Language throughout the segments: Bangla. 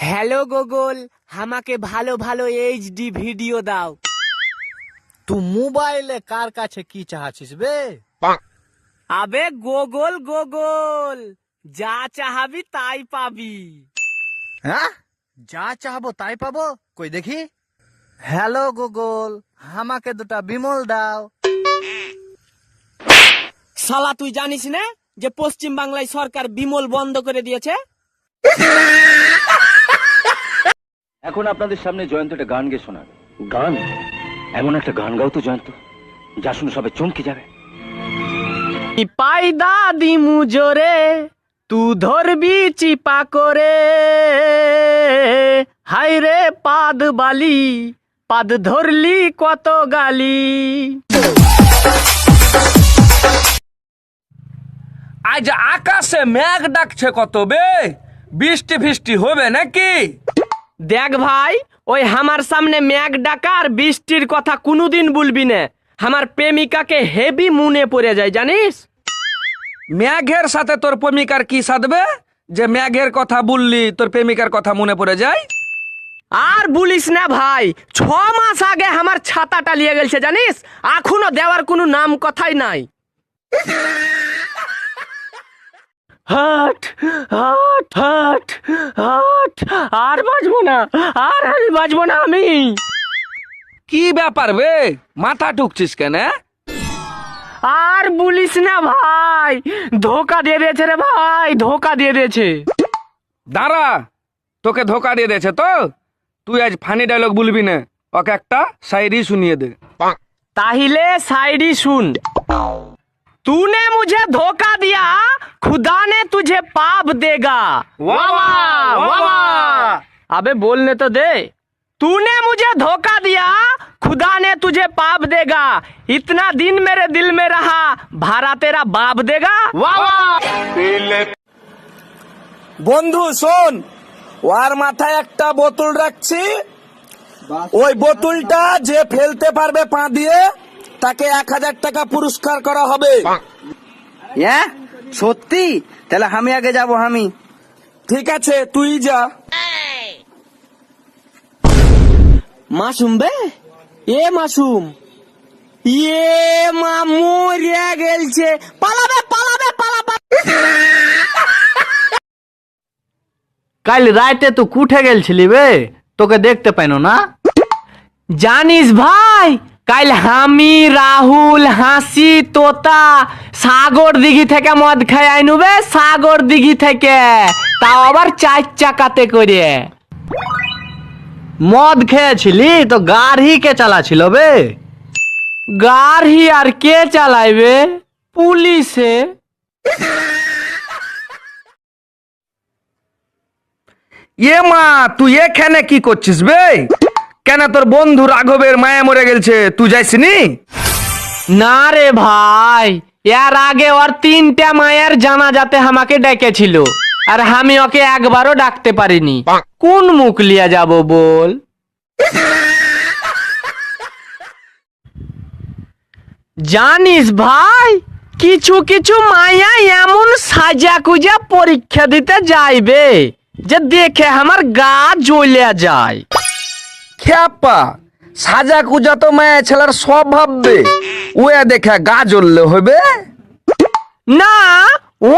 হ্যালো গুগল, আমাকে ভালো ভালো এইচডি ভিডিও দাও। তুই মোবাইলে কার কাছে কি চাহাছিস বে? আবে গুগল গুগল, যা চাহাবি তাই পাবি। হ্যাঁ, যা চাহবো তাই পাবো? কই দেখি। হ্যালো গুগল, আমাকে দুটা বিমল দাও। শালা তুই জানিস না যে পশ্চিম বাংলায় সরকার বিমল বন্ধ করে দিয়েছে? এখন আপনাদের সামনে জয়ন্ত একটা গান গেয়ে শোনাবে। গান? এমন একটা গান গাও তো জয়ন্ত, যা শুনে সবাই চমকে যাবে। পায়দা দিমু জোরে, তু ধরবি চিপা করে, হাইরে পাদ বালি, পাদ ধরলি কত গালি। আজ আকাশে মেঘ ডাকছে কত বে, বৃষ্টি ফিষ্টি হবে নাকি? দেখ ভাই, ওই আমার সামনে মেঘ ডাকা আর বৃষ্টির কথা কোনোদিন বলবি না। আমার প্রেমিকাকে হেভি মনে পড়ে যায় জানিস। মেঘের সাথে তোর প্রেমিকার কি সাধবে যে মেঘের কথা বললি তোর প্রেমিকার কথা মনে পড়ে যায়? আর বলিস না ভাই, 6 মাস আগে আমার ছাতাটা নিয়ে গেছে জানিস, এখনো দেওয়ার কোনো নাম কথাই নাই। হাট হাট হাট হাট, আর বাজবো না, আর আমি বাজবো না আমি। কি ব্যাপার বে, মাথা ঠুকছিস কেন? আর বলিস না ভাই, ধোকা দিয়ে দিয়েছে রে ভাই, ধোকা দিয়ে দিয়েছে। দাঁড়া, তোকে ধোকা দিয়ে দিয়েছে তো? তুই আজ ফানি ডায়লগ বলবি না, ওকে একটা শায়রি শুনিয়ে দে। তাহলে সাइडी सुन। तूने मुझे धोखा दिया, खुदा ने तुझे पाप देगा। वाह वाह वाह वाह। अबे बोलने तो दे। तूने मुझे धोखा दिया, खुदा ने तुझे पाप देगा। इतना दिन मेरे दिल में रहा, भाड़ा तेरा बाप देगा। वाह वाह। বন্ধু শোন, ওর মাথায় একটা বোতল রাখছি, ওই বোতলটা যে ফেলতে পারবে পা দিয়ে তাকে 1000 টাকা পুরস্কার করা হবে। হ্যাঁ সত্যি? তাহলে আমি আগে যাব। আমি ঠিক আছে, তুই যা। मासूम बे, ए मासूम, ये मरिया गेल छे, पालाबे पालाबे पालाबे। কাল রাতে তুই কুঠে গেলছিলি বে? তোকে দেখতে পাইনো না। জানিস ভাই, কাল আমি রাহুল হাসি তোতা সাগর দিঘি থেকে মদ খাই আইনু বে, সাগর দিঘি থেকে, তাও আবার 4 চাকাতে করে। মদ খেয়েছিলি তো গাড়ি কে চালাছিল বে? গাড়ি আর কে চালাইবে? পুলিশে। এ মা, তুই এখানে কি করছিস বে? কেন তোর বন্ধু রাঘবের মায়া মরে গেছে, তুই যাইসনি? না রে ভাই, এর আগে ওর 3টা মায়ের জানাজাতে আমাকে ডেকেছিল, আর আমি ওকে একবারও ডাকতে পারিনি। কোন মুখ লিয়া যাব বল? জানিস ভাই, কিছু কিছু মায়া এমন সাজা কুজা পরীক্ষা দিতে যাইবে যে দেখে আমার গা জ্বলে যায়। খ্যাপা, সাজা কুজা তো মায়া ছেলের সব ভাববে, ওয়া দেখে গা জ্বললে হবে না,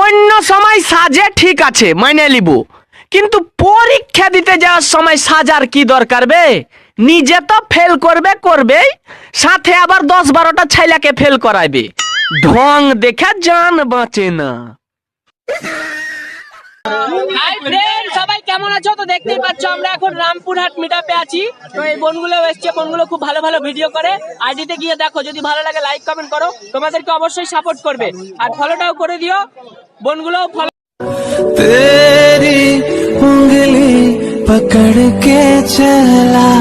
অন্য সময় সাজে ঠিক আছে, মাইনে লিব, কিন্তু পরীক্ষা দিতে যাওয়ার সময় সাজার কি দরকার বে? নিজে তো ফেল করবে করবেই, সাথে আবার 10-12টা ছেলেকে ফেল করাইবে। ঢং দেখে জান বাঁচে না। হাই ফ্রেন্ড, সবাই কেমন আছো? তো দেখতেই পাচ্ছ আমরা এখন রামপুরহাট মিটআপে আছি। তো এই বোনগুলো এসছে, বোনগুলো খুব ভালো ভালো ভিডিও করে। আইডিতে গিয়ে দেখো, যদি ভালো লাগে লাইক কমেন্ট করো, তোমাদেরকে অবশ্যই সাপোর্ট করবে, আর ফলোটাও করে দিও। বোনগুলো ফলো। तेरी उंगली पकड़ के चला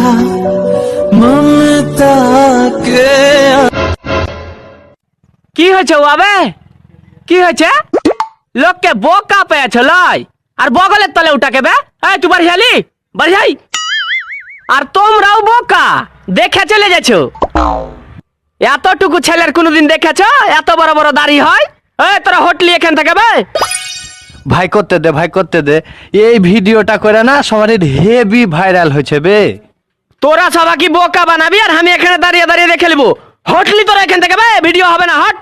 ममता के। কি হয়েছে ওয়াবে? কি হয়েছে? লোককে বোকা পেয়েছ লাই, আর বগলের তলে উঠাকে বে। এই তুই বাড়ি যালি, বাড়ি যাই। আর তোমরাও বোকা, দেখে চলে যাচ্ছো। এতটুকু ছেলের কোনোদিন দেখেছ এত বড় বড় দাড়ি হয়? এই তোরা হোটলি এখান থেকে বে। ভাই করতে দে এই ভিডিওটা করে না সবার হেভি ভাইরাল হয়েছে বে। তোরা সবাই বোকা বানাবি আর আমি এখানে দাঁড়িয়ে দাঁড়িয়ে দেখে নেবো। হটলি তোরা এখান থেকে বে, ভিডিও হবে না, হট।